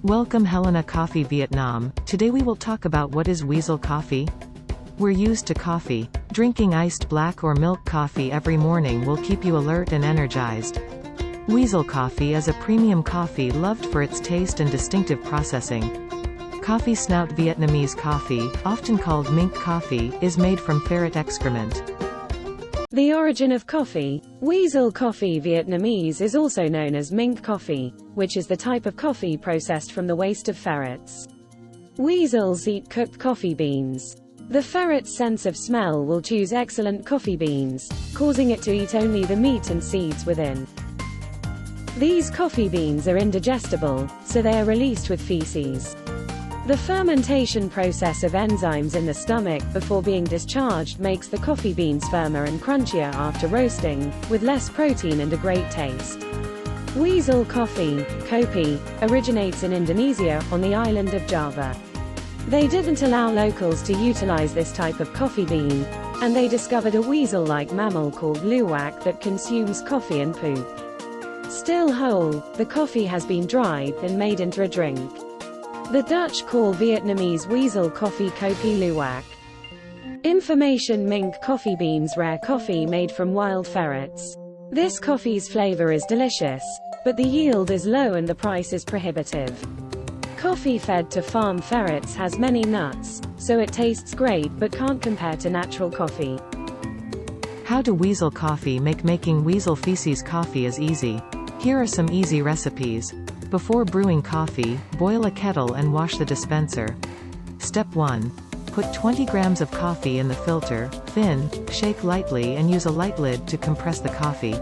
Welcome Helena Coffee Vietnam. Today we will talk about what is Weasel coffee. We're used to coffee. Drinking iced black or milk coffee every morning will keep you alert and energized. Weasel coffee is a premium coffee loved for its taste and distinctive processing. Coffee snout Vietnamese coffee, often called mink coffee, is made from ferret excrement. The origin of coffee. Weasel coffee Vietnamese is also known as mink coffee, which is the type of coffee processed from the waste of ferrets. Weasels eat cooked coffee beans. The ferret's sense of smell will choose excellent coffee beans, causing it to eat only the meat and seeds within. These coffee beans are indigestible, so they are released with feces. The fermentation process of enzymes in the stomach before being discharged makes the coffee beans firmer and crunchier after roasting, with less protein and a great taste. Weasel coffee, kopi, originates in Indonesia, on the island of Java. They didn't allow locals to utilize this type of coffee bean, and they discovered a weasel-like mammal called luwak that consumes coffee and poop. Still whole, the coffee has been dried and made into a drink. The Dutch call Vietnamese weasel coffee kopi luwak. Information: mink coffee beans, rare coffee made from wild ferrets. This coffee's flavor is delicious, but the yield is low and the price is prohibitive. Coffee fed to farm ferrets has many nuts, so it tastes great but can't compare to natural coffee. How to weasel coffee make? Making weasel feces coffee is easy. Here are some easy recipes. Before brewing coffee, boil a kettle and wash the dispenser. Step 1. Put 20 grams of coffee in the filter, thin, shake lightly and use a light lid to compress the coffee.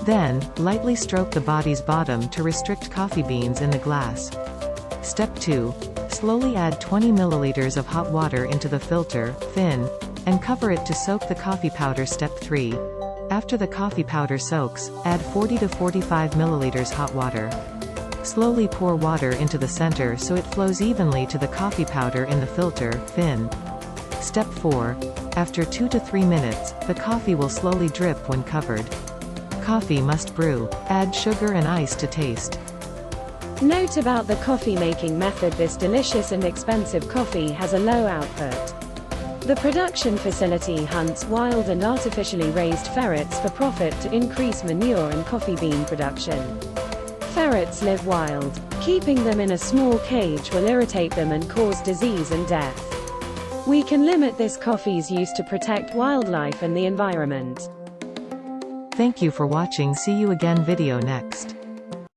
Then, lightly stroke the body's bottom to restrict coffee beans in the glass. Step 2. Slowly add 20 milliliters of hot water into the filter, thin, and cover it to soak the coffee powder. Step 3. After the coffee powder soaks, add 40 to 45 milliliters hot water. Slowly pour water into the center so it flows evenly to the coffee powder in the filter, thin. Step 4. After 2 to 3 minutes, the coffee will slowly drip when covered. Coffee must brew. Add sugar and ice to taste. Note about the coffee making method: this delicious and expensive coffee has a low output. The production facility hunts wild and artificially raised ferrets for profit to increase manure and coffee bean production. Ferrets live wild. Keeping them in a small cage will irritate them and cause disease and death. We can limit this coffee's use to protect wildlife and the environment. Thank you for watching. See you again video next.